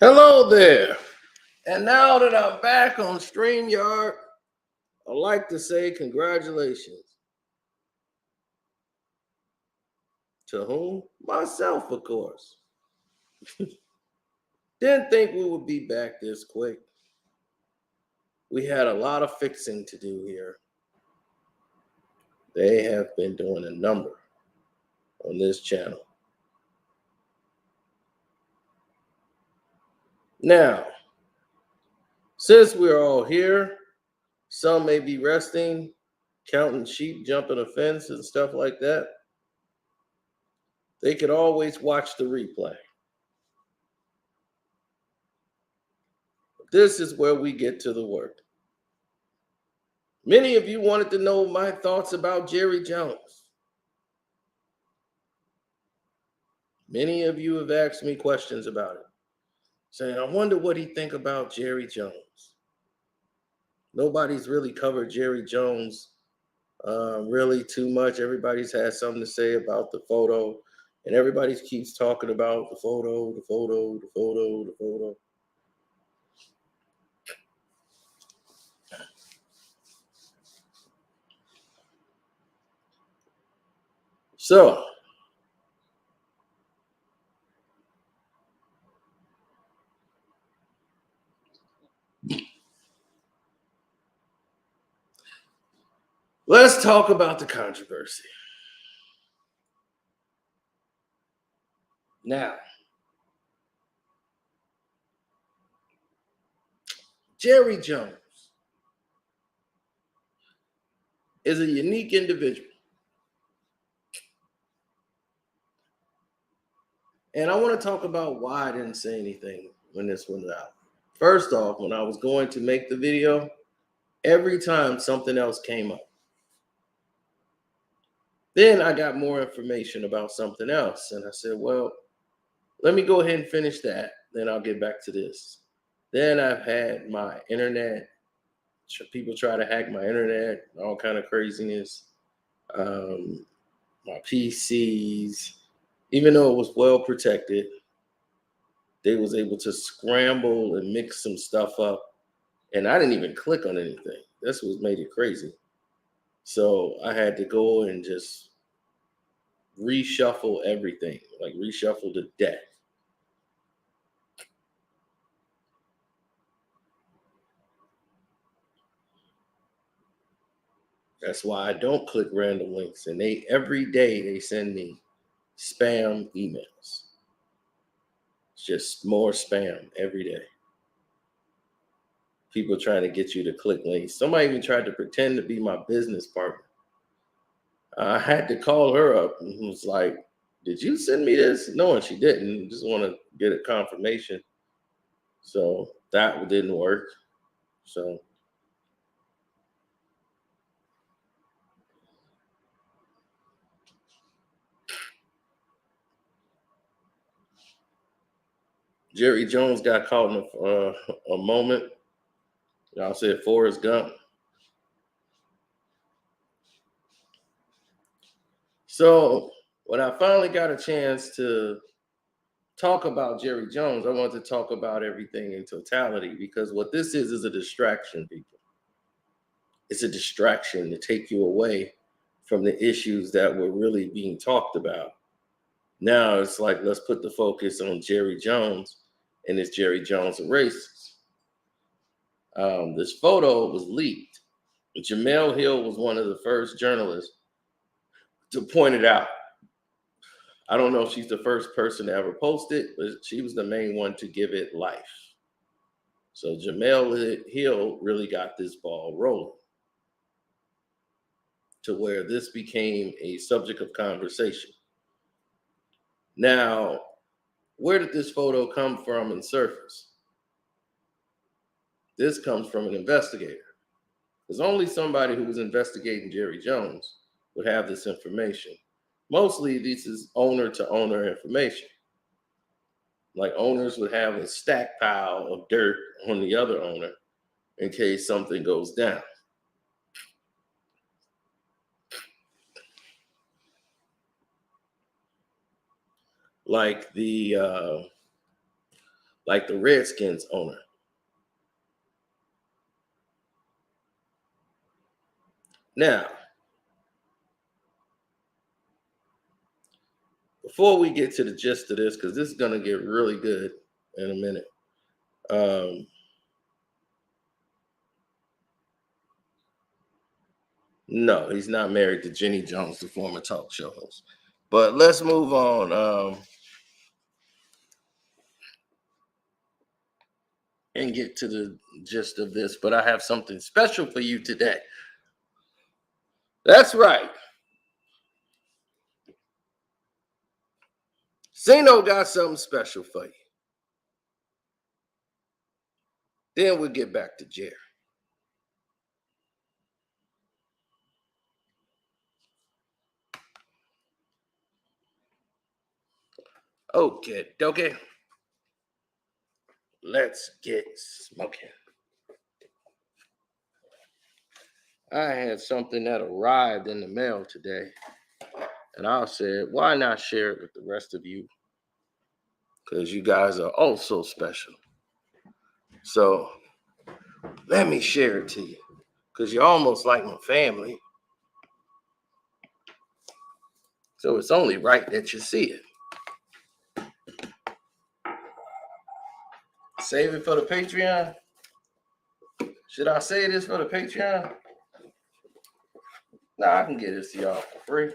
Hello there. And now that I'm back on StreamYard, I'd like to say congratulations. To whom? Myself, of course. Didn't think we would be back this quick. We had a lot of fixing to do here. They have been doing a number on this channel. Now, since we're all here, some may be resting, counting sheep, jumping a fence, and stuff like that. They could always watch the replay. This is where we get to the work. Many of you wanted to know my thoughts about Jerry Jones. Many of you have asked me questions about it, saying, I wonder what he think about Jerry Jones. Nobody's really covered Jerry Jones really too much. Everybody's had something to say about the photo, and everybody keeps talking about the photo, the photo, the photo, the photo. So, let's talk about the controversy. Now, Jerry Jones is a unique individual. And I want to talk about why I didn't say anything when this went out. First off, when I was going to make the video, every time something else came up. Then I got more information about something else. And I said, well, let me go ahead and finish that. Then I'll get back to this. Then I've had my internet. People try to hack my internet, all kind of craziness. My PCs, even though it was well protected, they was able to scramble and mix some stuff up. And I didn't even click on anything. That's what made it crazy. So I had to go and just reshuffle everything, like reshuffle the deck. That's why I don't click random links. And they every day they send me spam emails. It's just more spam every day. People trying to get you to click links. Somebody even tried to pretend to be my business partner. I had to call her up and was like, did you send me this? No, and she didn't. Just want to get a confirmation. So that didn't work. So Jerry Jones got caught in a moment. Y'all said Forrest Gump. So when I finally got a chance to talk about Jerry Jones, I wanted to talk about everything in totality because what this is a distraction, people. It's a distraction to take you away from the issues that were really being talked about. Now it's like, let's put the focus on Jerry Jones and is Jerry Jones a racist? This photo was leaked. Jamel Hill was one of the first journalists to point it out. I don't know if she's the first person to ever post it, but she was the main one to give it life. So Jamel Hill really got this ball rolling to where this became a subject of conversation. Now, where did this photo come from and surface? This comes from an investigator. There's only somebody who was investigating Jerry Jones would have this information. Mostly, this is owner to owner information. Like owners would have a stack pile of dirt on the other owner in case something goes down. Like the like the Redskins owner. Now, before we get to the gist of this, because this is going to get really good in a minute. No, he's not married to Jenny Jones, the former talk show host. But let's move on and get to the gist of this. But I have something special for you today. That's right. Zeno got something special for you. Then we'll get back to Jerry. Okay. Let's get smoking. I had something that arrived in the mail today, and I said, why not share it with the rest of you? Because you guys are also special. So let me share it to you, because you're almost like my family. So it's only right that you see it. Save it for the Patreon? Should I say this for the Patreon? Nah, I can get this to y'all for free.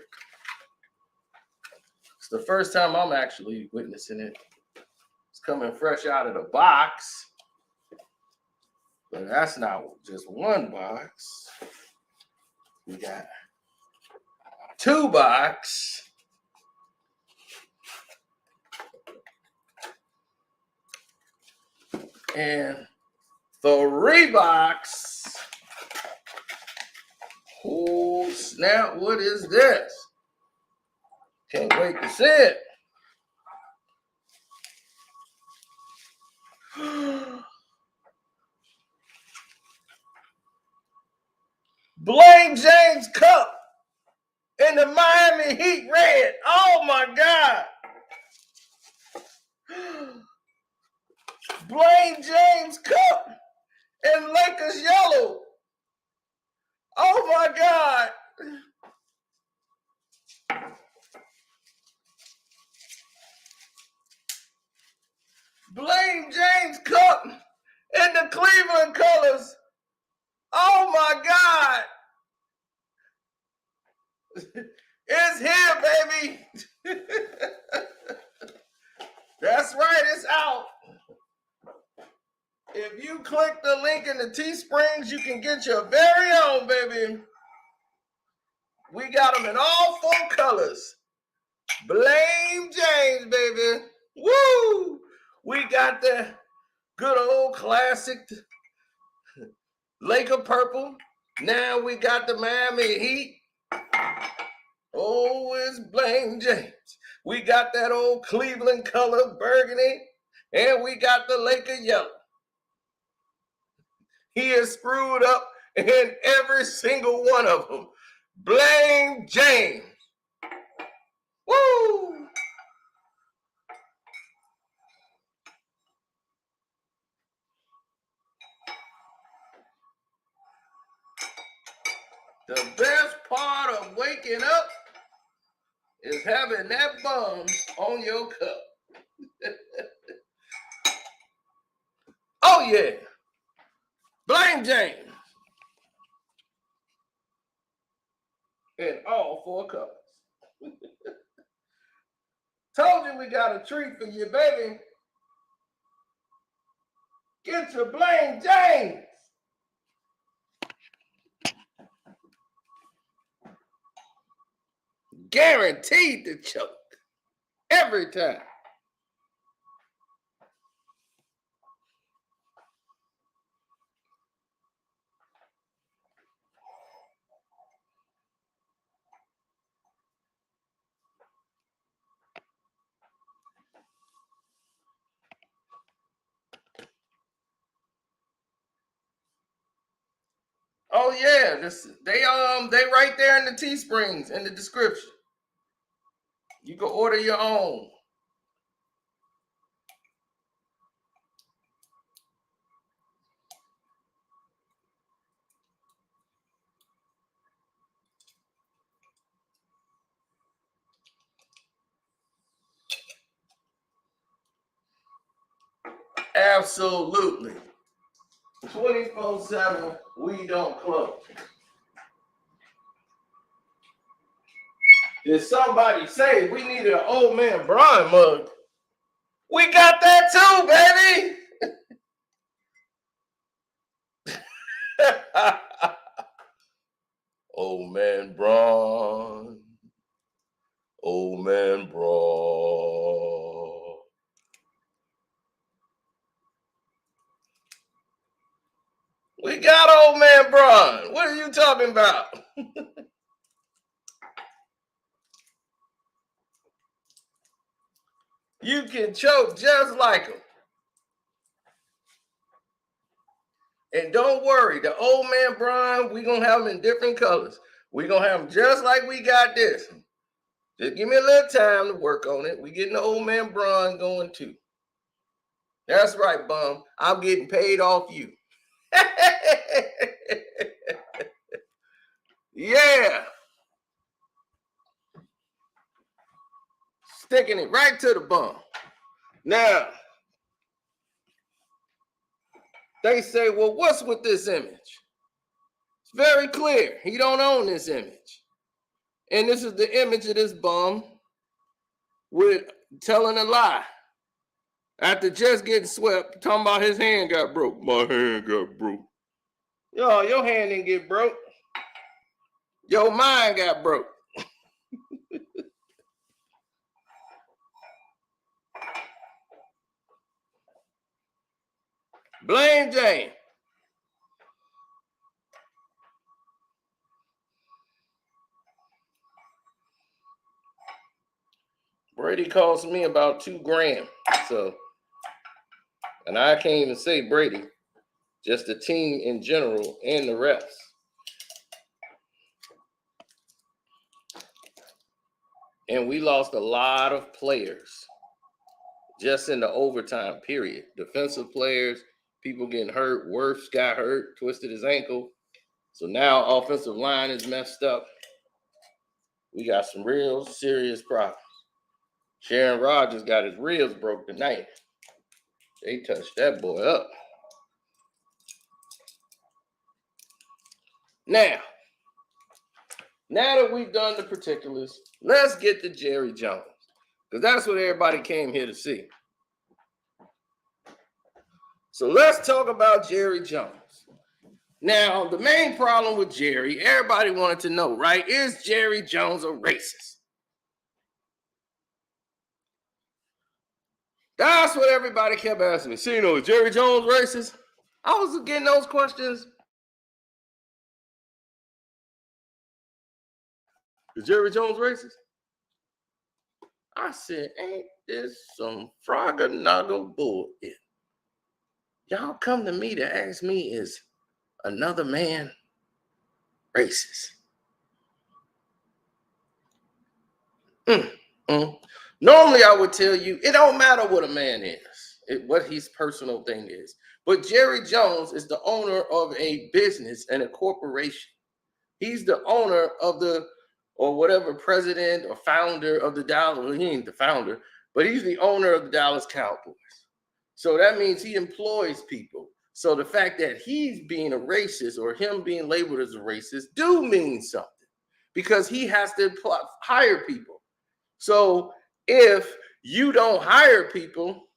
It's the first time I'm actually witnessing it. It's coming fresh out of the box. But that's not just one box. We got 2 boxes. And 3 boxes. Oh, snap. What is this? Can't wait to see it. Blaine James Cup in the Miami Heat red. Oh my God. Blaine James Cup in Lakers yellow. Oh my God. Blaine James Cup in the Cleveland colors. Oh my God. It's here, baby. That's right, it's out. If you click the link in the Teesprings, you can get your very own, baby. We got them in all 4 colors. Blame James, baby. Woo! We got the good old classic Laker purple. Now we got the Miami Heat. Oh, it's Blame James. We got that old Cleveland color burgundy. And we got the Laker yellow. He is screwed up in every single one of them. Blame James. Woo! The best part of waking up is having that bum on your cup. Oh, yeah. Blame James. In all 4 colors. Told you we got a treat for you, baby. Get your Blame James. Guaranteed to choke. Every time. Oh yeah, they right there in the Teesprings in the description. You can order your own. Absolutely. 24/7, we don't close. Did somebody say we needed an old man Brian mug? We got that too, baby. Old man Braun. Old man Braun. We got old man Braun. What are you talking about? You can choke just like him. And don't worry, the old man Brian, we're going to have him in different colors. We're going to have him just like we got this. Just give me a little time to work on it. We're getting the old man Brian going too. That's right, bum. I'm getting paid off you. Yeah. Sticking it right to the bum. Now, they say, well, what's with this image? It's very clear. He don't own this image. And this is the image of this bum with telling a lie. After just getting swept, talking about his hand got broke. My hand got broke. Yo, your hand didn't get broke. Your mind got broke. Blame Jane. Brady cost me about $2,000. So, and I can't even say Brady, just the team in general and the refs. And we lost a lot of players just in the overtime period. Defensive players, people getting hurt. Wirfs got hurt, twisted his ankle. So now offensive line is messed up. We got some real serious problems. Sharon Rogers got his ribs broke tonight. They touched that boy up. Now that we've done the particulars, let's get to Jerry Jones, because that's what everybody came here to see. So let's talk about Jerry Jones. Now, the main problem with Jerry, everybody wanted to know, right? Is Jerry Jones a racist? That's what everybody kept asking me. See, is Jerry Jones racist? I was getting those questions. Is Jerry Jones racist? I said, ain't this some frogger-nugger bullshit? Y'all come to me to ask me, is another man racist? Normally, I would tell you, it don't matter what a man is, what his personal thing is. But Jerry Jones is the owner of a business and a corporation. He's the owner of or whatever, president or founder of the Dallas. Well, he ain't the founder, but he's the owner of the Dallas Cowboys. So that means he employs people. So the fact that he's being a racist or him being labeled as a racist do mean something, because he has to hire people. So if you don't hire people,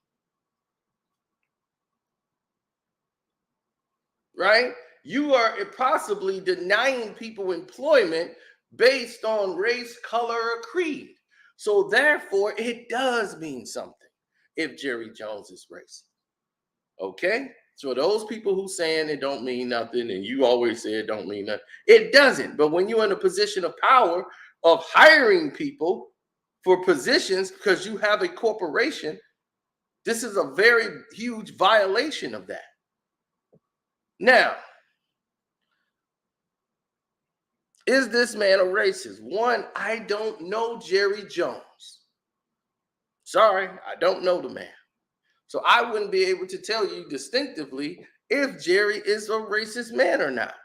right, you are possibly denying people employment based on race, color, or creed. So therefore, it does mean something if Jerry Jones is racist. Okay? So those people who saying it don't mean nothing, and you always say it don't mean nothing, it doesn't. But when you're in a position of power of hiring people for positions because you have a corporation, this is a very huge violation of that. Now, is this man a racist? One, I don't know Jerry Jones. Sorry, I don't know the man. So I wouldn't be able to tell you distinctively if Jerry is a racist man or not.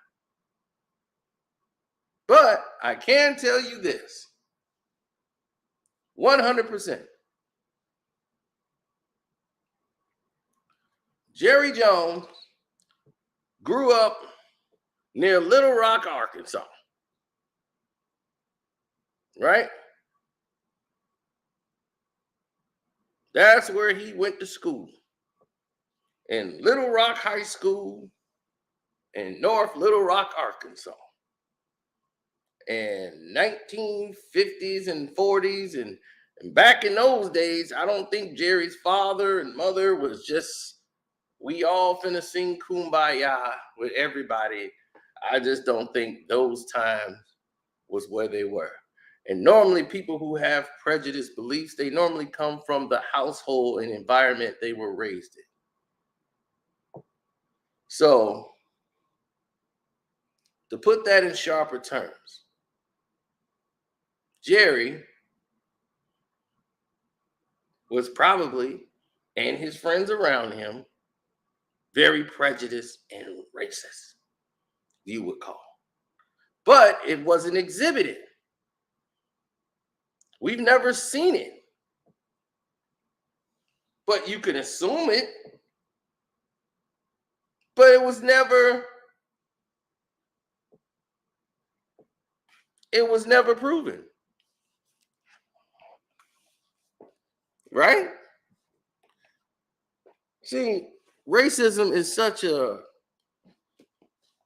But I can tell you this, 100%. Jerry Jones grew up near Little Rock, Arkansas, right? That's where he went to school, in Little Rock High School in North Little Rock, Arkansas. And 1950s and 40s and back in those days, I don't think Jerry's father and mother was just, we all finna sing kumbaya with everybody. I just don't think those times was where they were. And normally people who have prejudiced beliefs, they normally come from the household and environment they were raised in. So to put that in sharper terms, Jerry was probably, and his friends around him, very prejudiced and racist, you would call. But it wasn't exhibited. We've never seen it. But you can assume it. But it was never proven. Right? See, racism is such a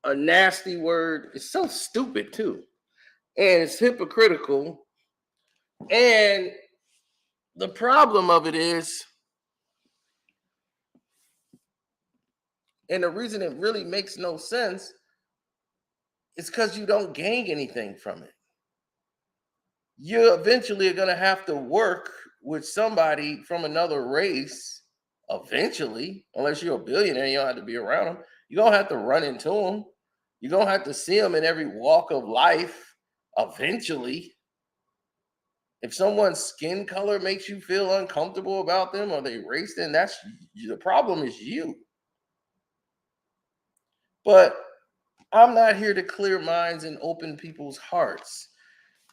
nasty word. It's so stupid too. And it's hypocritical. And the problem of it is, and the reason it really makes no sense, is because you don't gain anything from it. You eventually are going to have to work with somebody from another race eventually, unless you're a billionaire, you don't have to be around them. You're going to have to run into them. You're going to have to see them in every walk of life eventually. If someone's skin color makes you feel uncomfortable about them or they race, then that's the problem is you. But I'm not here to clear minds and open people's hearts.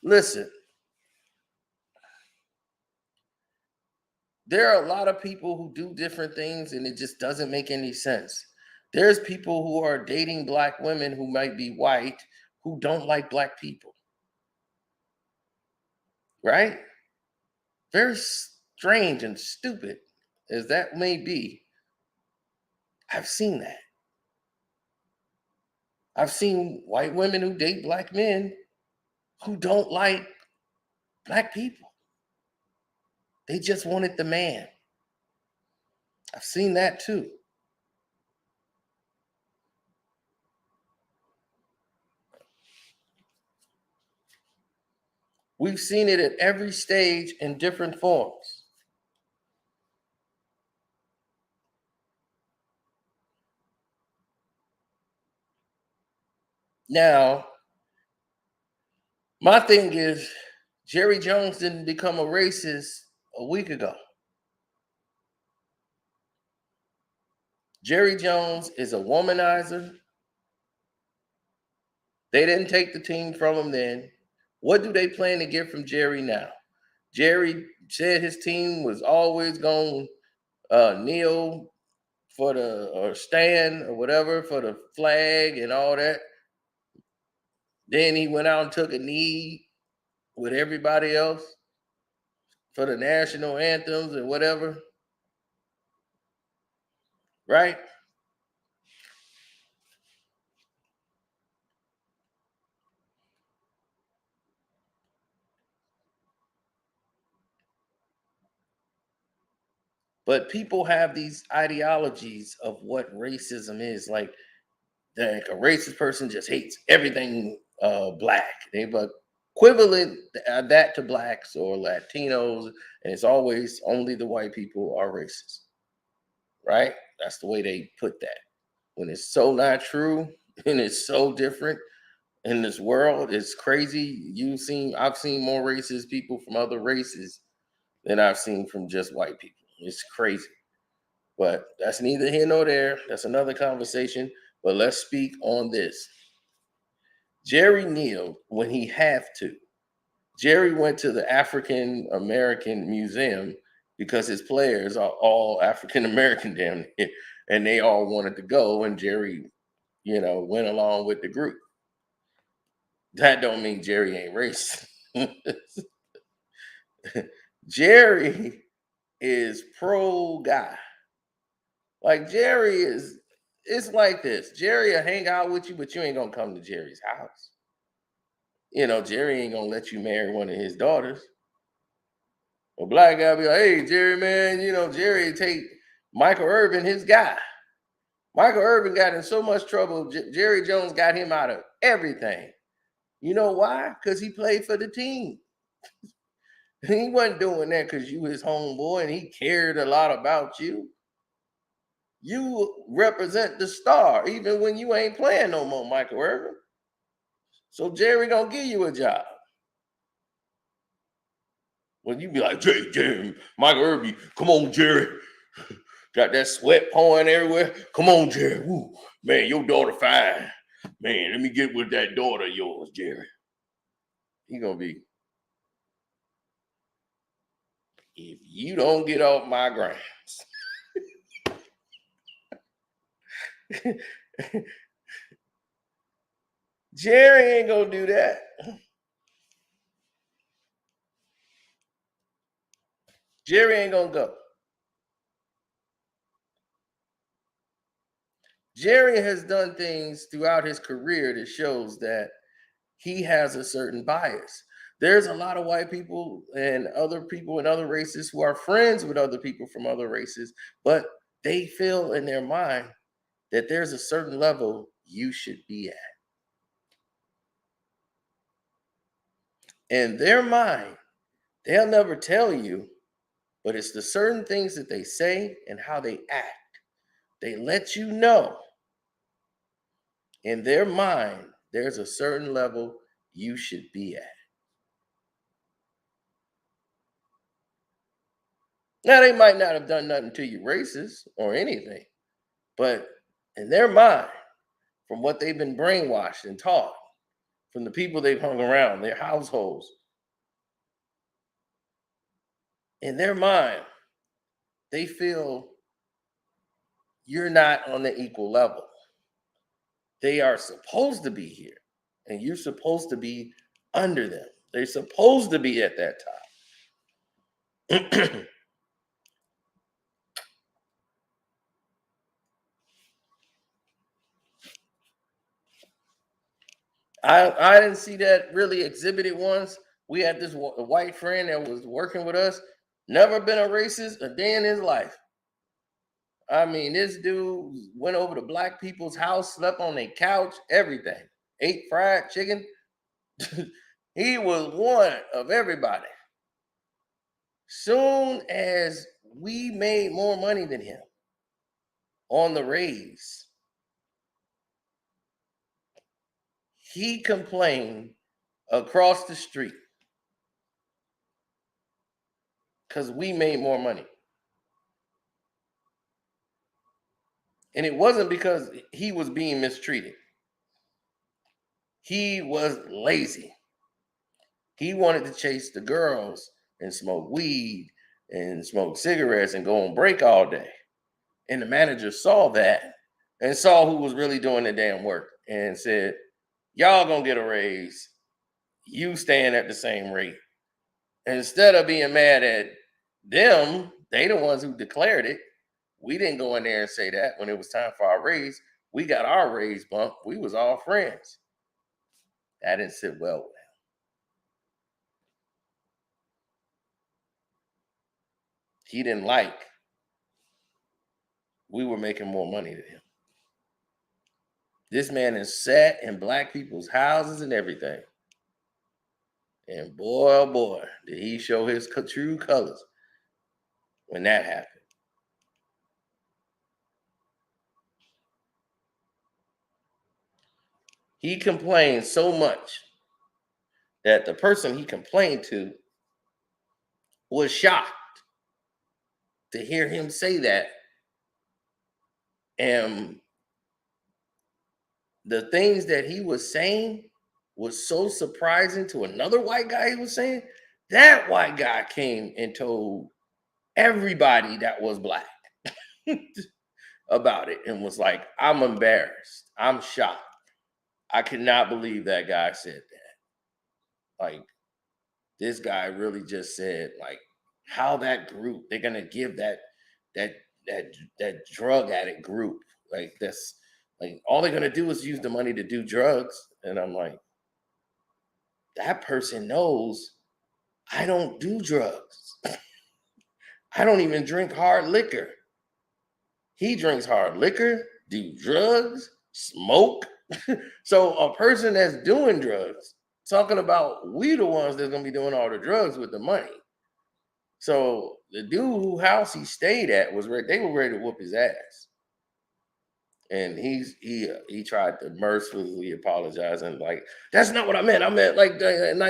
Listen, there are a lot of people who do different things and it just doesn't make any sense. There's people who are dating black women who might be white who don't like black people, right? Very strange and stupid as that may be. I've seen that. I've seen white women who date black men who don't like black people. They just wanted the man. I've seen that too. We've seen it at every stage in different forms. Now, my thing is, Jerry Jones didn't become a racist a week ago. Jerry Jones is a womanizer. They didn't take the team from him then. What do they plan to get from Jerry now? Jerry said his team was always going to kneel for the or stand or whatever for the flag and all that. Then he went out and took a knee with everybody else for the national anthems and whatever. Right? But people have these ideologies of what racism is. Like a racist person just hates everything black. They've equivalent that to blacks or Latinos, and it's always only the white people are racist. Right? That's the way they put that. When it's so not true and it's so different in this world, it's crazy. I've seen more racist people from other races than I've seen from just white people. It's crazy. But that's neither here nor there. That's another conversation. But let's speak on this. Jerry kneeled when he had to. Jerry went to the African American Museum because his players are all African American down there. and they all wanted to go, and Jerry, went along with the group. That don't mean Jerry ain't racist. Jerry is pro guy. Like Jerry is, it's like this. Jerry will hang out with you, but you ain't gonna come to Jerry's house. Jerry ain't gonna let you marry one of his daughters. A black guy be like, hey, Jerry, man, Jerry take Michael Irvin, his guy. Michael Irvin got in so much trouble. Jerry Jones got him out of everything. You know why? Because he played for the team. He wasn't doing that because you his homeboy and he cared a lot about you. You represent the star, even when you ain't playing no more, Michael Irvin. So Jerry gonna give you a job. When you be like, Jerry, Michael Irvin, come on, Jerry. Got that sweat pouring everywhere. Come on, Jerry. Woo. Man, your daughter fine. Man, let me get with that daughter of yours, Jerry. He gonna be, if you don't get off my grounds. Jerry ain't gonna do that. Jerry ain't gonna go. Jerry has done things throughout his career that shows that he has a certain bias. There's a lot of white people and other people in other races who are friends with other people from other races, but they feel in their mind that there's a certain level you should be at. In their mind, they'll never tell you, but it's the certain things that they say and how they act. They let you know in their mind there's a certain level you should be at. Now, they might not have done nothing to you racist or anything, but in their mind, from what they've been brainwashed and taught, from the people they've hung around, their households, in their mind, they feel you're not on the equal level. They are supposed to be here, and you're supposed to be under them. They're supposed to be at that time. I didn't see that really exhibited once. We had this white friend that was working with us, never been a racist a day in his life. I mean, this dude went over to black people's house, slept on their couch, everything, ate fried chicken. He was one of everybody. Soon as we made more money than him on the raise, he complained across the street because we made more money. And it wasn't because he was being mistreated. He was lazy. He wanted to chase the girls and smoke weed and smoke cigarettes and go on break all day. And the manager saw that and saw who was really doing the damn work and said, y'all gonna get a raise. You staying at the same rate. And instead of being mad at them, they the ones who declared it. We didn't go in there and say that when it was time for our raise. We got our raise bump. We was all friends. That didn't sit well with him. He didn't like we were making more money than him. This man is sat in black people's houses and everything. And boy, oh boy, did he show his true colors when that happened. He complained so much that the person he complained to was shocked to hear him say that. And the things that he was saying was so surprising to another white guy he was saying. That white guy came and told everybody that was black. about it and was like, I'm embarrassed. I'm shocked. I cannot believe that guy said that. Like, this guy really just said, like, how that group, they're gonna give that that drug addict group, like, that's like, all they're gonna do is use the money to do drugs. And I'm like, that person knows I don't do drugs. I don't even drink hard liquor. He drinks hard liquor, do drugs, smoke. So a person that's doing drugs, talking about we the ones that's gonna be doing all the drugs with the money. So the dude whose house he stayed at was ready, they were ready to whoop his ass. And he tried to mercifully apologize and like, that's not what I meant. I meant like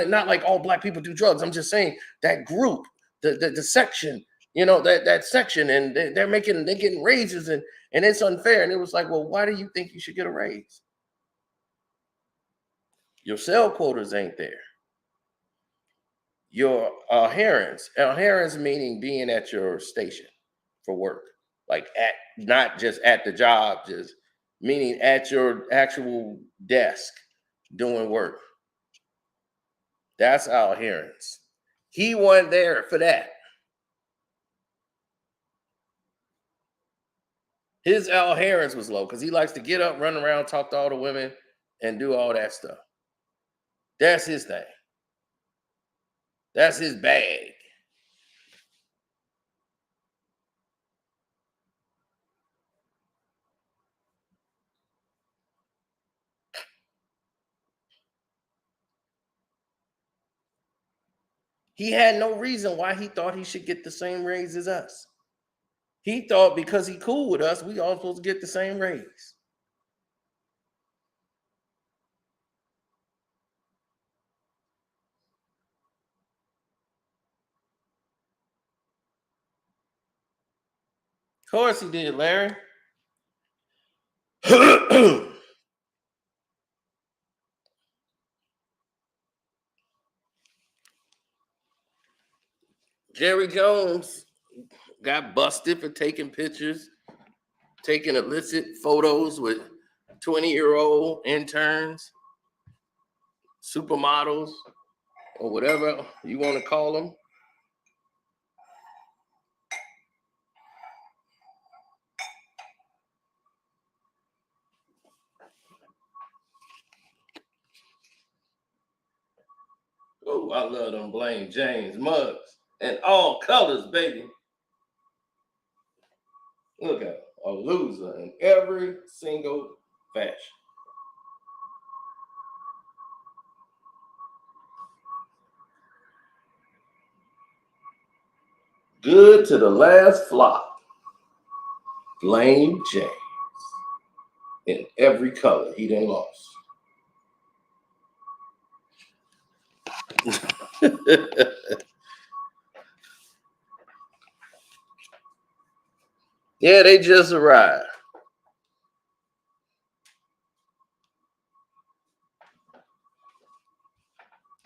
not like all black people do drugs. I'm just saying that group, the section, that section, and they're getting raises and it's unfair. And it was like, well, why do you think you should get a raise? Your cell quotas ain't there. Your adherence meaning being at your station for work, like at not just at the job, just meaning at your actual desk doing work. That's our adherence. He wasn't there for that. His adherence was low because he likes to get up, run around, talk to all the women, and do all that stuff. That's his thing. That's his bag. He had no reason why he thought he should get the same raise as us. He thought because he cool with us, we all supposed to get the same raise. Of course he did, Larry. Jerry Jones got busted for taking pictures, taking illicit photos with 20-year-old interns, supermodels, or whatever you want to call them. Oh, I love them Blaine James mugs. And all colors, baby. Look at a loser in every single fashion. Good to the last flop. Blaine James. In every color, he done lost. Yeah, they just arrived.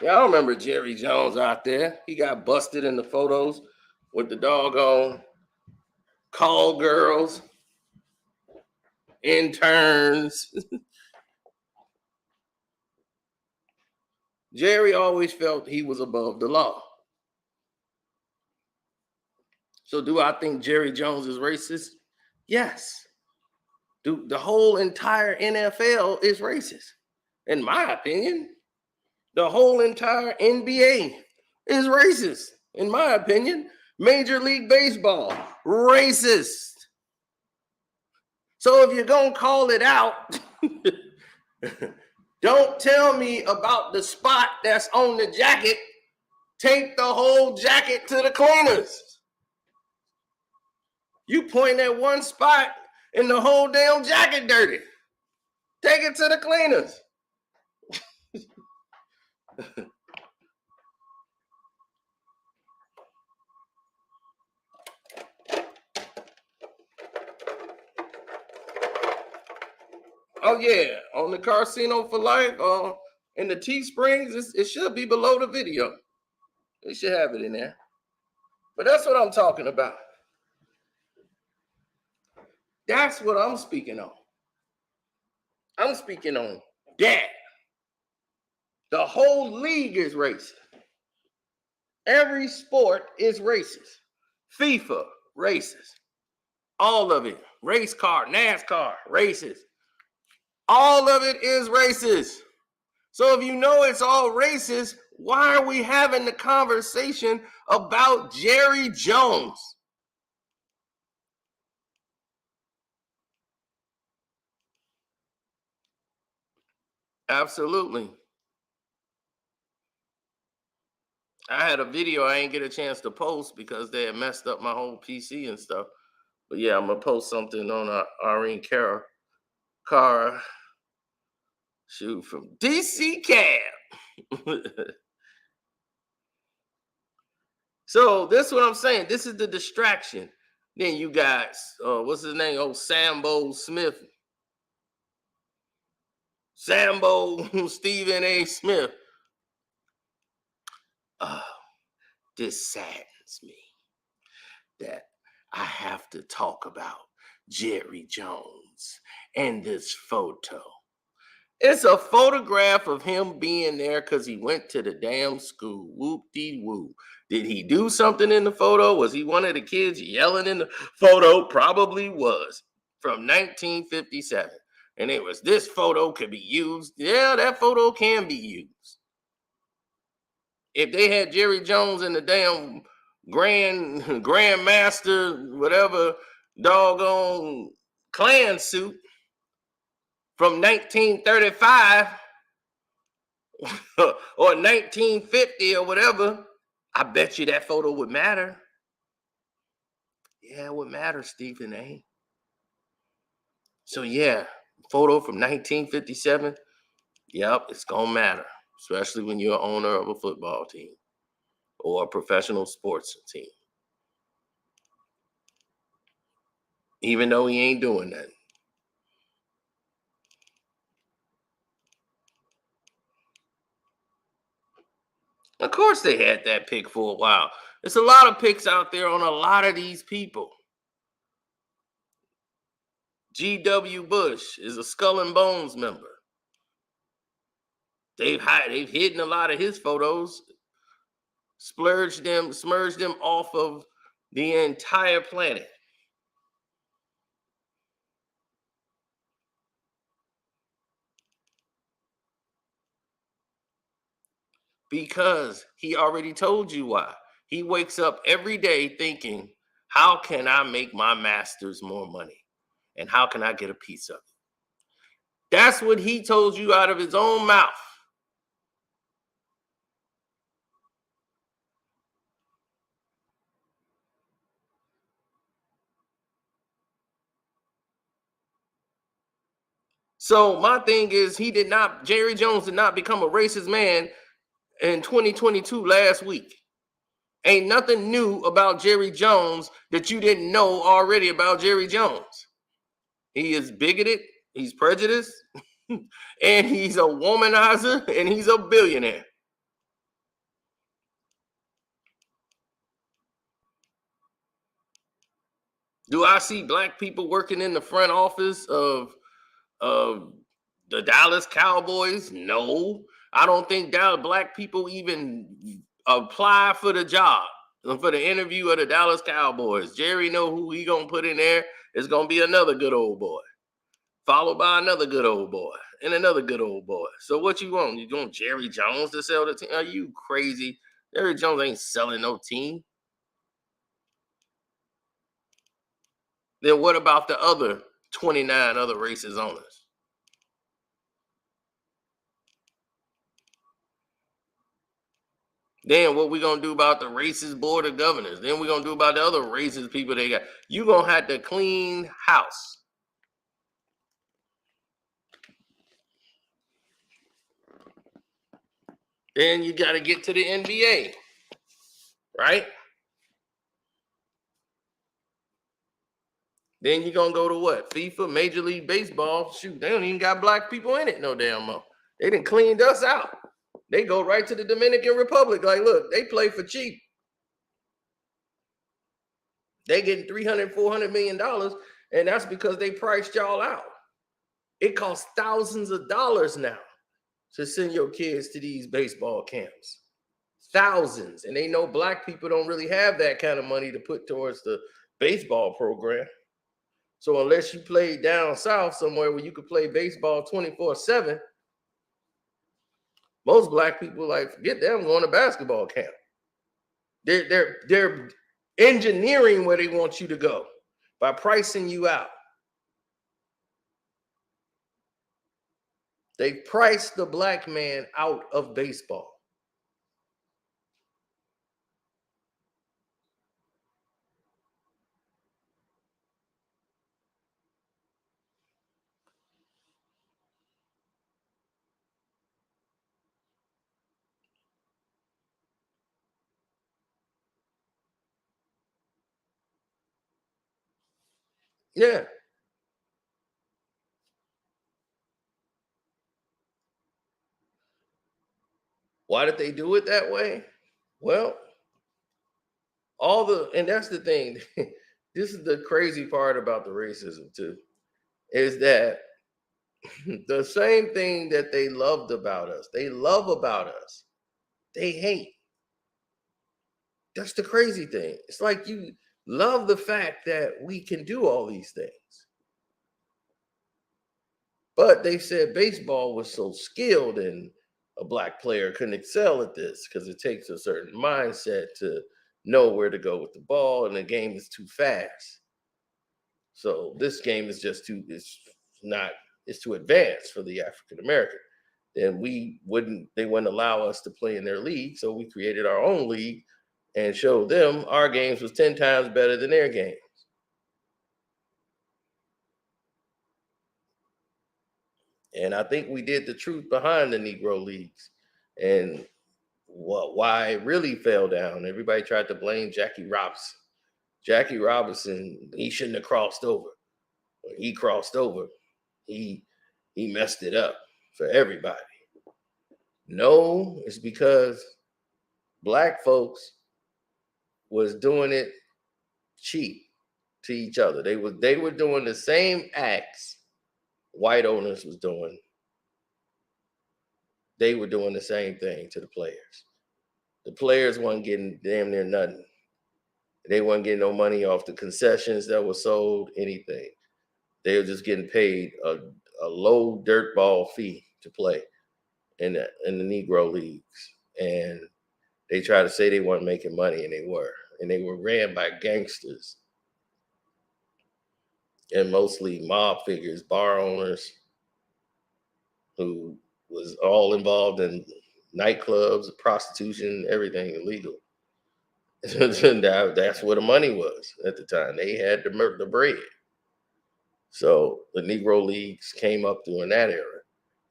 Yeah, I remember Jerry Jones out there. He got busted in the photos with the doggone call girls, interns. Jerry always felt he was above the law. So do I think Jerry Jones is racist? Yes. The whole entire NFL is racist, in my opinion. The whole entire NBA is racist, in my opinion. Major League Baseball, racist. So if you're going to call it out, don't tell me about the spot that's on the jacket. Take the whole jacket to the cleaners. You point at one spot and the whole damn jacket dirty. Take it to the cleaners. Oh yeah, on the Casino for Life, in the Teesprings, it should be below the video. They should have it in there. But that's what I'm talking about. That's what I'm speaking on. I'm speaking on that. The whole league is racist. Every sport is racist. FIFA, racist. All of it. Race car, NASCAR, racist. All of it is racist. So if you know it's all racist, why are we having the conversation about Jerry Jones? Absolutely. I had a video I ain't get a chance to post because they had messed up my whole PC and stuff. But yeah, I'm gonna post something on Irene Cara shoot from DC Cab. So this is what I'm saying. This is the distraction. Then you got what's his name? Oh, Sambo Smith. Sambo Stephen A. Smith. Oh, this saddens me that I have to talk about Jerry Jones and this photo. It's a photograph of him being there because he went to the damn school. Whoop-dee-woo. Did he do something in the photo? Was he one of the kids yelling in the photo? Probably was. From 1957. And it was, this photo could be used. Yeah, that photo can be used. If they had Jerry Jones in the damn grandmaster, whatever, doggone Klan suit from 1935 or 1950 or whatever, I bet you that photo would matter. Yeah, it would matter, Stephen A. So yeah, photo from 1957, yep, it's gonna matter, especially when you're owner of a football team or a professional sports team. Even though he ain't doing that. Of course they had that pick for a while. There's a lot of picks out there on a lot of these people. G.W. Bush is a Skull and Bones member. They've hidden a lot of his photos, smudged them off of the entire planet. Because he already told you why. He wakes up every day thinking, how can I make my masters more money? And how can I get a piece of it? That's what he told you out of his own mouth. So my thing is, Jerry Jones did not become a racist man in 2022 last week. Ain't nothing new about Jerry Jones that you didn't know already about Jerry Jones. He is bigoted, he's prejudiced, and he's a womanizer, and he's a billionaire. Do I see black people working in the front office of the Dallas Cowboys? No. I don't think black people even apply for the job, for the interview of the Dallas Cowboys. Jerry know who he gonna put in there. It's gonna be another good old boy, followed by another good old boy, and another good old boy. So what you want? You want Jerry Jones to sell the team? Are you crazy? Jerry Jones ain't selling no team. Then what about the other 29 other racist owners? Then what we gonna do about the racist board of governors? Then we gonna do about the other racist people they got. You gonna have to clean house. Then you got to get to the NBA, right? Then you're gonna go to what? FIFA, Major League Baseball. Shoot, they don't even got black people in it no damn more. They done cleaned us out. They go right to the Dominican Republic. Like, look, they play for cheap. They getting $300, $400 million. And that's because they priced y'all out. It costs thousands of dollars now to send your kids to these baseball camps. Thousands. And they know black people don't really have that kind of money to put towards the baseball program. So unless you play down south somewhere where you could play baseball 24/7, most black people like forget them going to basketball camp. They're engineering where they want you to go by pricing you out. They priced the black man out of baseball. Yeah. Why did they do it that way? Well, and that's the thing. This is the crazy part about the racism too, is that the same thing that they loved about us, they love about us, they hate. That's the crazy thing. It's like you love the fact that we can do all these things. But they said baseball was so skilled and a black player couldn't excel at this because it takes a certain mindset to know where to go with the ball, and the game is too fast. So this game is just too it's too advanced for the African American. Then they wouldn't allow us to play in their league. So we created our own league and showed them our games was 10 times better than their game. And I think we did the truth behind the Negro leagues and why it really fell down. Everybody tried to blame Jackie Robinson. Jackie Robinson, he shouldn't have crossed over. When he crossed over, he messed it up for everybody. No, it's because black folks was doing it cheap to each other. They were doing the same acts white owners was doing. They were doing the same thing to the players. The players weren't getting damn near nothing. They weren't getting no money off the concessions that were sold, anything. They were just getting paid a low dirt ball fee to play in the Negro leagues. And they tried to say they weren't making money, and they were. And they were ran by gangsters and mostly mob figures, bar owners who was all involved in nightclubs, prostitution, everything illegal. That's where the money was at the time. They had the bread. So the Negro leagues came up during that era.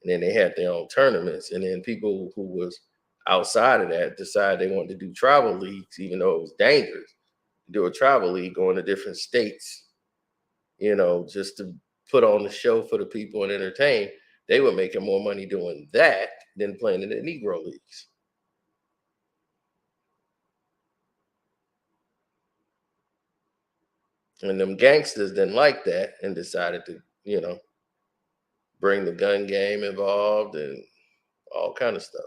And then they had their own tournaments. And then people who was outside of that decided they wanted to do travel leagues, even though it was dangerous. Do a travel league going to different states, just to put on the show for the people and entertain. They were making more money doing that than playing in the Negro leagues. And them gangsters didn't like that and decided to, bring the gun game involved and all kind of stuff.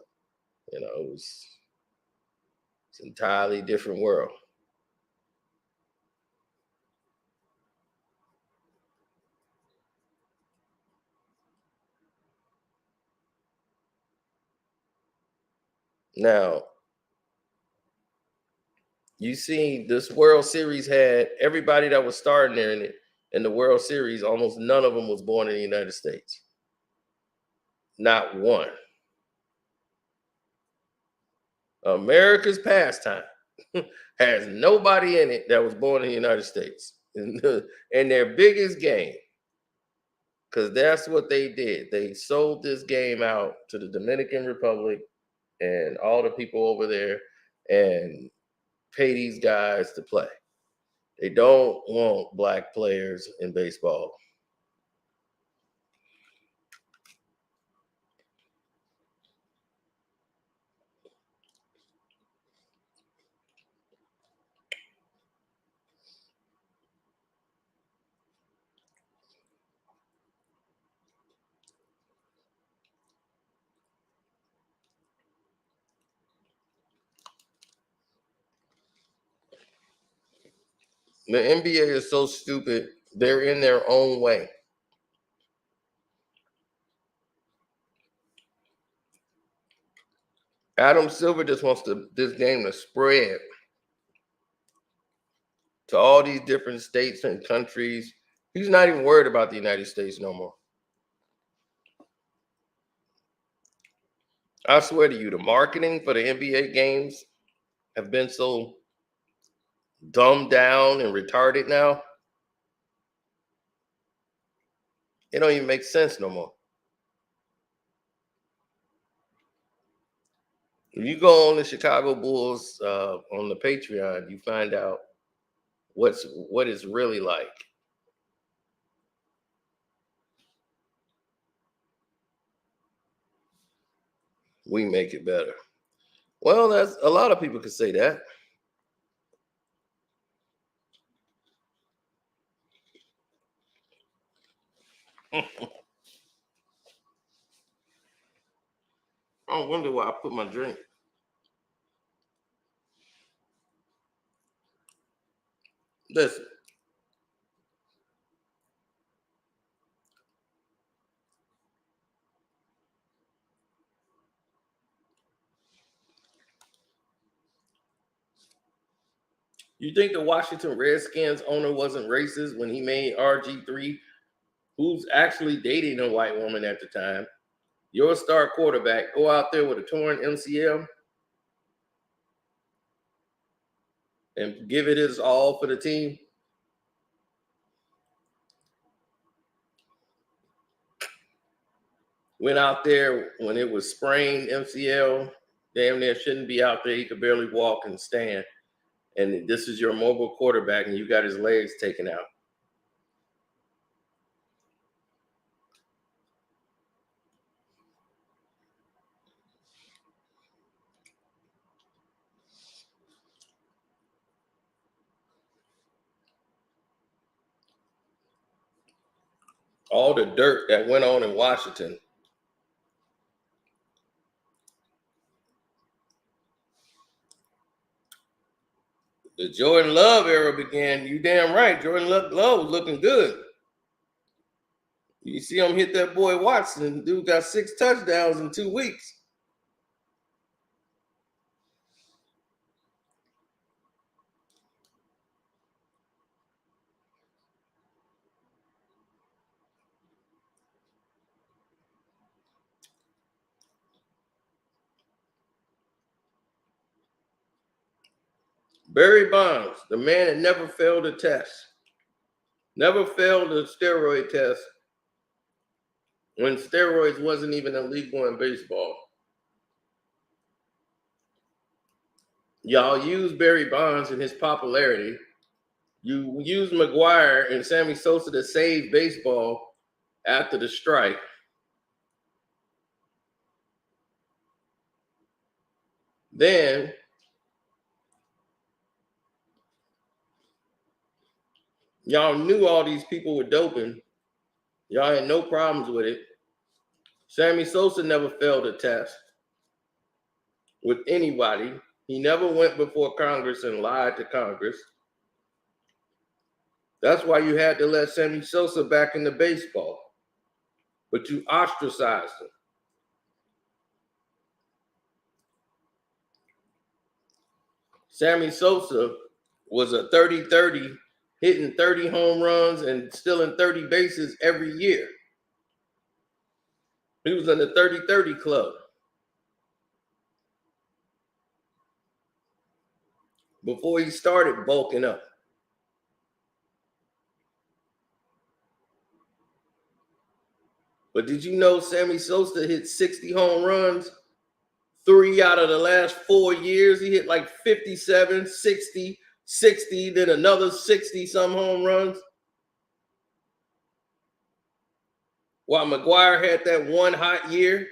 It's an entirely different world. Now, you see, this World Series had everybody that was starting there in the World Series. Almost none of them was born in the United States. Not one. America's pastime has nobody in it that was born in the United States. And their biggest game, because that's what they did. They sold this game out to the Dominican Republic and all the people over there and pay these guys to play. They don't want black players in baseball. The NBA is so stupid. They're in their own way. Adam Silver just wants this game to spread to all these different states and countries. He's not even worried about the United States no more. I swear to you, the marketing for the NBA games have been so dumbed down and retarded now. It don't even make sense no more. If you go on the Chicago Bulls on the Patreon, you find out what it's really like. We make it better. Well, that's a lot of people could say that. I wonder why I put my drink. Listen, you think the Washington Redskins owner wasn't racist when he made RG3, who's actually dating a white woman at the time, your star quarterback, go out there with a torn MCL and give it his all for the team? Went out there when it was sprained MCL, damn near shouldn't be out there. He could barely walk and stand. And this is your mobile quarterback, and you got his legs taken out. All the dirt that went on in Washington. The Jordan Love era began. You damn right. Jordan Love was looking good. You see him hit that boy Watson. Dude got 6 touchdowns in 2 weeks. Barry Bonds, the man that never failed a test, never failed a steroid test when steroids wasn't even illegal in baseball. Y'all use Barry Bonds and his popularity. You use McGuire and Sammy Sosa to save baseball after the strike. Then y'all knew all these people were doping. Y'all had no problems with it. Sammy Sosa never failed a test with anybody. He never went before Congress and lied to Congress. That's why you had to let Sammy Sosa back into baseball. But you ostracized him. Sammy Sosa was a 30-30, hitting 30 home runs and stealing 30 bases every year. He was in the 30-30 club. Before he started bulking up. But did you know Sammy Sosa hit 60 home runs? 3 out of the last 4 years, he hit like 57, 60, 60, then another 60 some home runs. While McGuire had that one hot year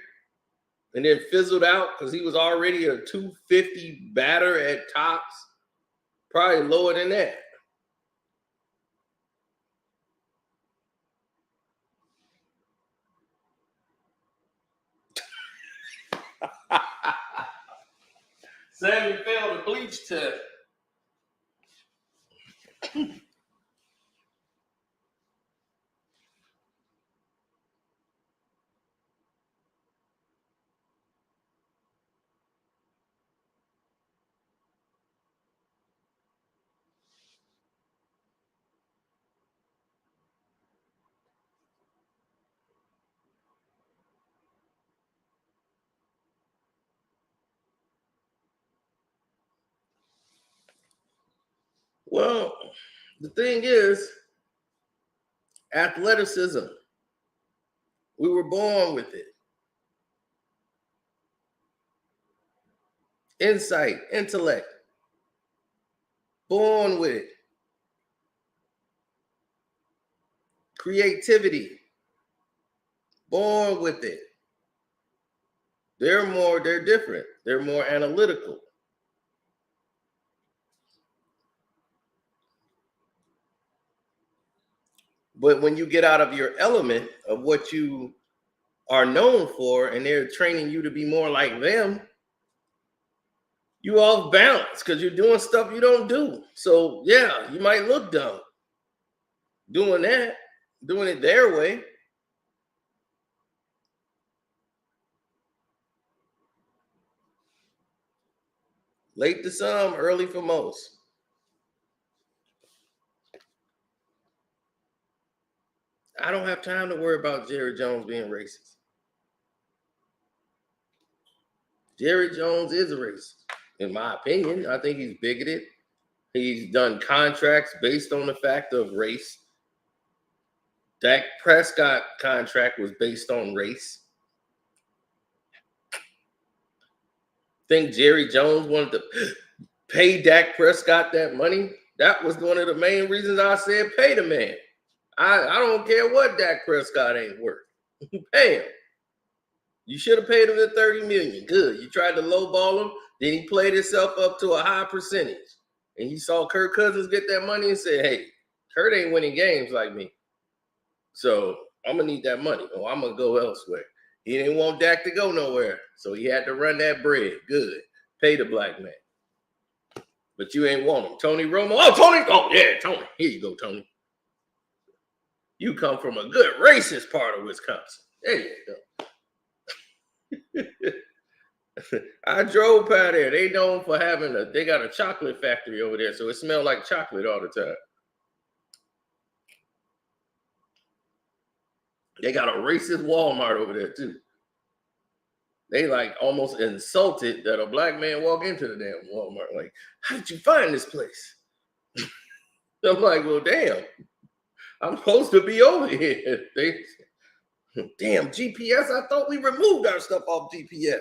and then fizzled out because he was already a 250 batter at tops, probably lower than that. Sammy failed a bleach test. Well, the thing is, athleticism. We were born with it. Insight, intellect, born with it. Creativity, born with it. They're different. They're more analytical. But when you get out of your element of what you are known for and they're training you to be more like them, you off balance because you're doing stuff you don't do. So yeah, you might look dumb doing that, doing it their way. Late to some, early for most. I don't have time to worry about Jerry Jones being racist. Jerry Jones is a racist, in my opinion. I think he's bigoted. He's done contracts based on the fact of race. Dak Prescott contract was based on race. Think Jerry Jones wanted to pay Dak Prescott that money? That was one of the main reasons I said pay the man. I don't care what Dak Prescott ain't worth. Pay him. You should have paid him the $30 million. Good. You tried to lowball him, then he played himself up to a high percentage. And he saw Kirk Cousins get that money and said, hey, Kurt ain't winning games like me. So I'm gonna need that money. Or I'm gonna go elsewhere. He didn't want Dak to go nowhere. So he had to run that bread. Good. Pay the black man. But you ain't want him. Tony Romo. Oh, Tony. Oh, yeah, Tony. Here you go, Tony. You come from a good racist part of Wisconsin. There you go. I drove by there. They known for they got a chocolate factory over there, so it smelled like chocolate all the time. They got a racist Walmart over there too. They like almost insulted that a black man walk into the damn Walmart. Like, how did you find this place? I'm like, well, damn. I'm supposed to be over here. Damn, GPS. I thought we removed our stuff off GPS.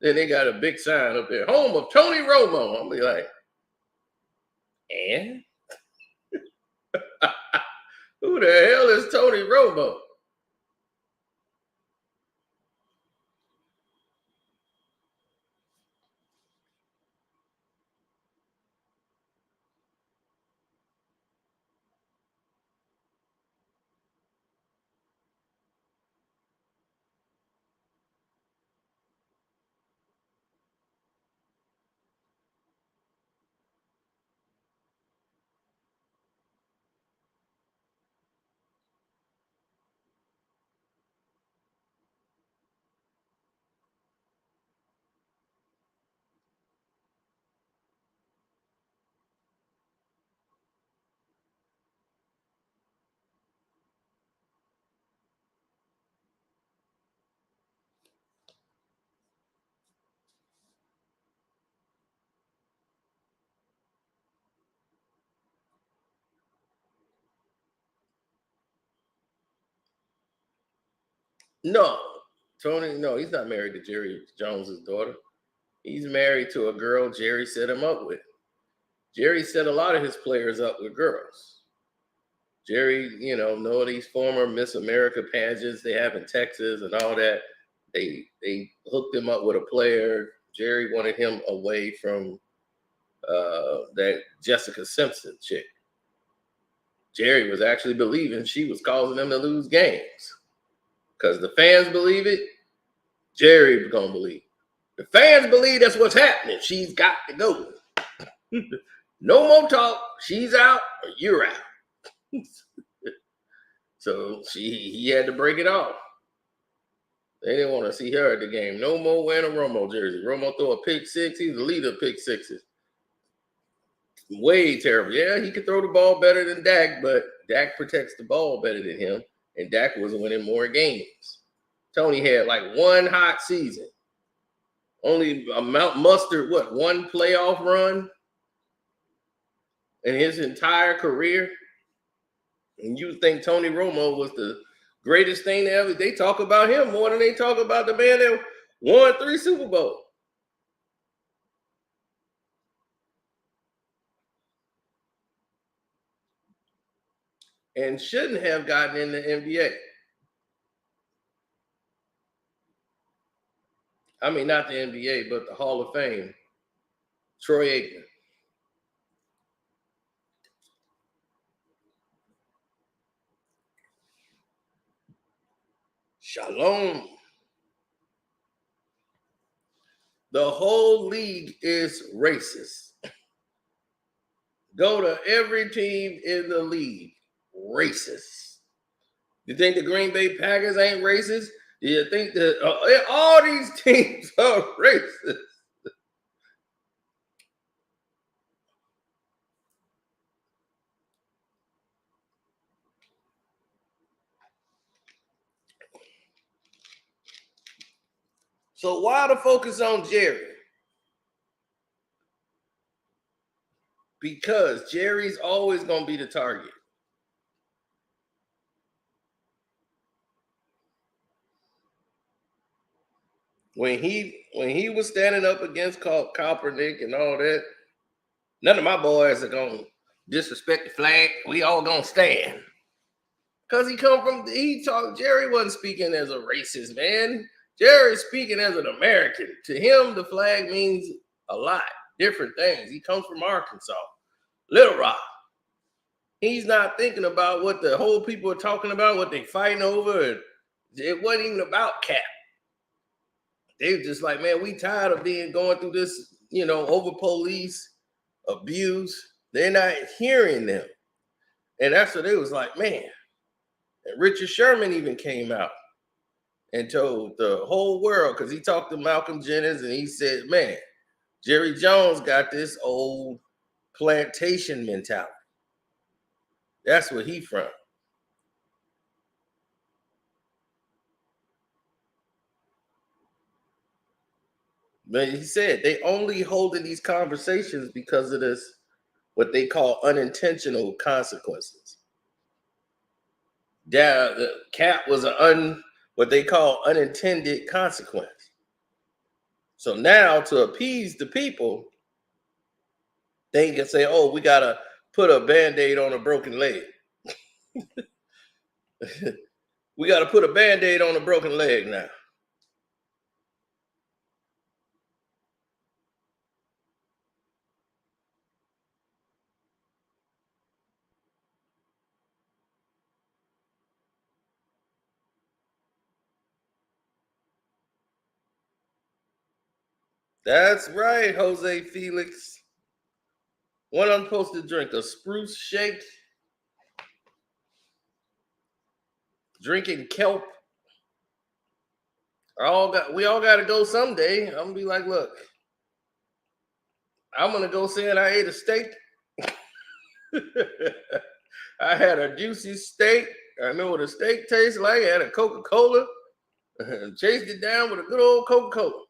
Then they got a big sign up there, home of Tony Romo. I'll be like, and? Who the hell is Tony Romo? No, Tony, no, he's not married to Jerry Jones's daughter. He's married to a girl Jerry set him up with. Jerry set a lot of his players up with girls. Jerry, know these former Miss America pageants they have in Texas and all that. They hooked him up with a player. Jerry wanted him away from that Jessica Simpson chick. Jerry was actually believing she was causing them to lose games. Because the fans believe it, Jerry was gonna believe. The fans believe that's what's happening. She's got to go. No more talk. She's out or you're out. So he had to break it off. They didn't want to see her at the game. No more wearing a Romo jersey. Romo threw a pick six. He's the leader of pick sixes. Way terrible. Yeah, he could throw the ball better than Dak, but Dak protects the ball better than him, and Dak was winning more games. Tony had like one hot season. Only a Mount Mustard, one playoff run? in his entire career. And you think Tony Romo was the greatest thing to ever? They talk about him more than they talk about the man that won 3 Super Bowls and shouldn't have gotten in the NBA. I mean, not the NBA, but the Hall of Fame. Troy Aikman. Shalom. The whole league is racist. Go to every team in the league. Racist. You think the Green Bay Packers ain't racist? Do you think that all these teams are racist? So why the focus on Jerry? Because Jerry's always going to be the target. When he was standing up against Kaepernick and all that, none of my boys are going to disrespect the flag. We all going to stand. Because Jerry wasn't speaking as a racist, man. Jerry's speaking as an American. To him, the flag means a lot, different things. He comes from Arkansas, Little Rock. He's not thinking about what the whole people are talking about, what they fighting over. It wasn't even about Cap. They were just like, man, we tired of going through this, over police abuse. They're not hearing them. And that's what they was like, man. And Richard Sherman even came out and told the whole world, because he talked to Malcolm Jennings and he said, man, Jerry Jones got this old plantation mentality. That's where he from. But he said they only holding these conversations because of this, what they call unintentional consequences. The Cap was what they call unintended consequence. So now to appease the people, they can say, oh, we got to put a Band-Aid on a broken leg. We got to put a Band-Aid on a broken leg now. That's right, Jose Felix. What I'm supposed to drink? A spruce shake? Drinking kelp? We all got to go someday. I'm gonna be like, look, I'm gonna go say I ate a steak. I had a juicy steak. I know what a steak tastes like. I had a Coca-Cola and chased it down with a good old Coca-Cola.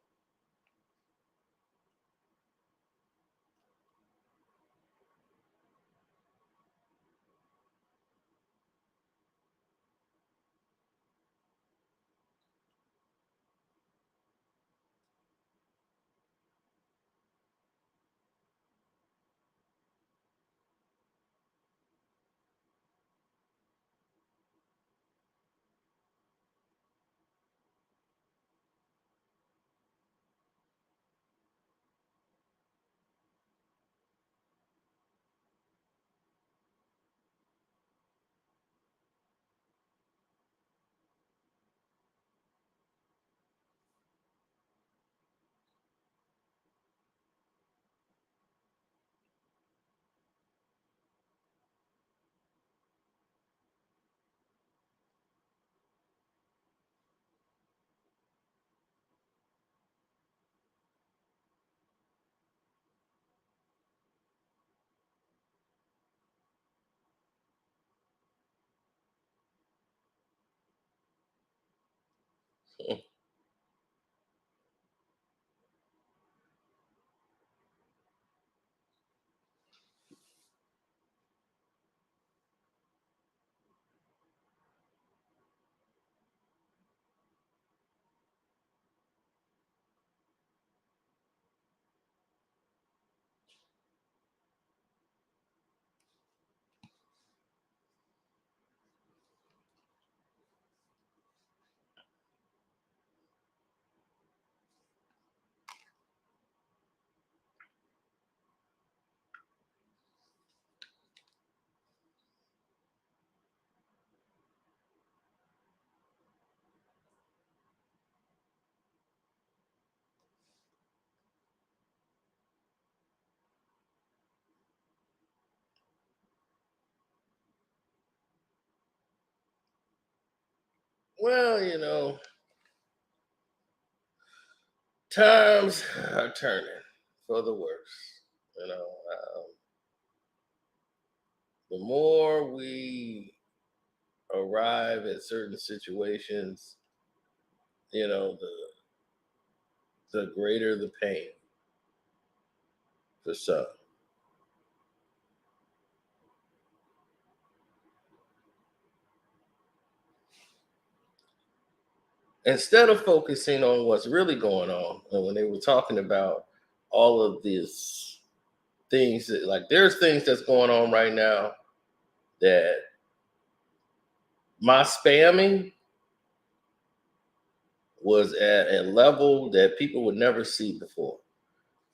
Well, times are turning for the worse. You know, the more we arrive at certain situations, the greater the pain for some. Instead of focusing on what's really going on, and when they were talking about all of these things, like there's things that's going on right now that my spamming was at a level that people would never see before.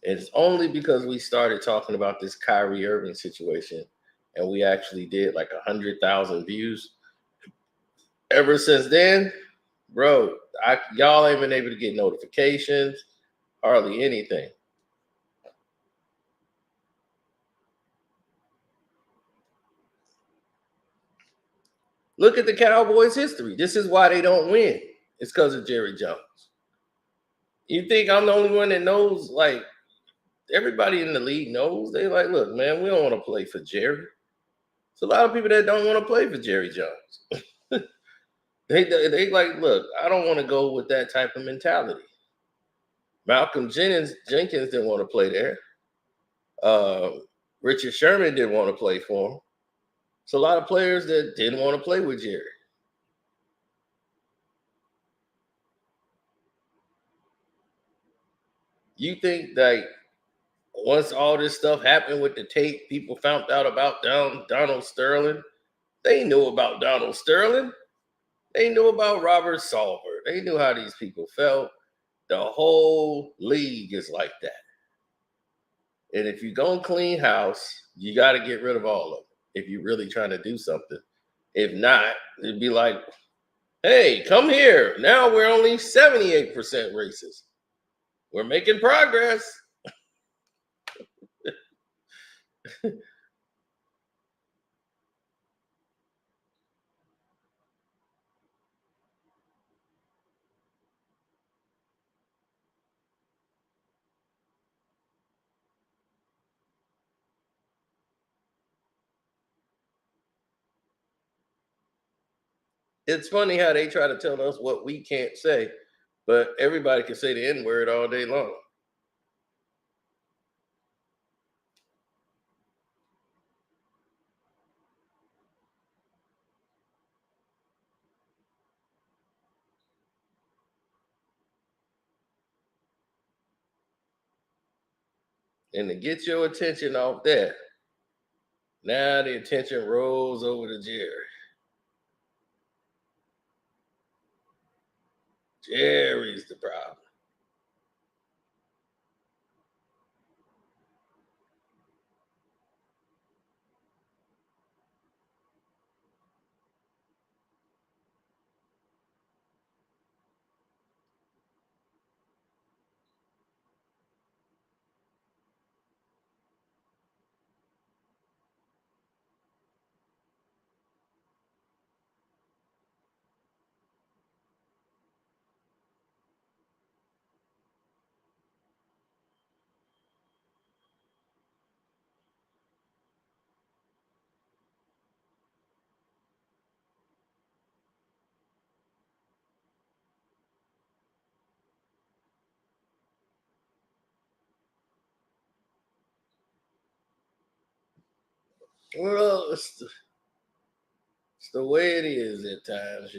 And it's only because we started talking about this Kyrie Irving situation and we actually did like 100,000 views. Ever since then, bro, y'all ain't been able to get notifications, hardly anything. Look at the Cowboys' history. This is why they don't win. It's because of Jerry Jones. You think I'm the only one that knows? Like, everybody in the league knows. They like, look, man, we don't want to play for Jerry. It's a lot of people that don't want to play for Jerry Jones. they like, look, I don't want to go with that type of mentality. Malcolm Jenkins didn't want to play there. Uh, Richard Sherman didn't want to play for him. It's a lot of players that didn't want to play with Jerry. You think like once all this stuff happened with the tape, people found out about Donald Sterling. They knew about Donald Sterling. They knew about Robert Salver. They knew how these people felt. The whole league is like that. And if you're going to clean house, you got to get rid of all of them if you're really trying to do something. If not, it'd be like, hey, come here. Now we're only 78% racist. We're making progress. It's funny how they try to tell us what we can't say, but everybody can say the N word all day long. And to get your attention off that, now the attention rolls over to Jerry. Jerry's the problem. Well, it's the way it is at times.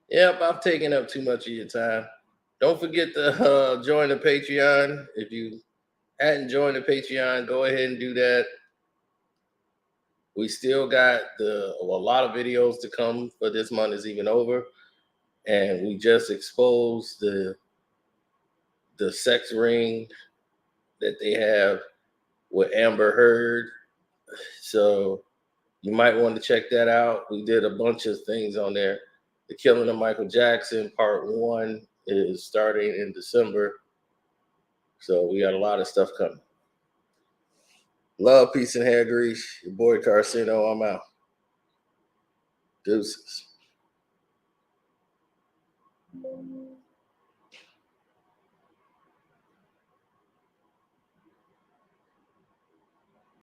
Yep, I've taken up too much of your time. Don't forget to join the Patreon. If you hadn't joined the Patreon, go ahead and do that. We still got a lot of videos to come for this month is even over. And we just exposed the sex ring that they have with Amber Heard. So You might want to check that out. We did a bunch of things on there. The Killing of Michael Jackson, part 1 is starting in December. So we got a lot of stuff coming. Love, peace, and hair grease. Your boy Carcino, I'm out. Deuces.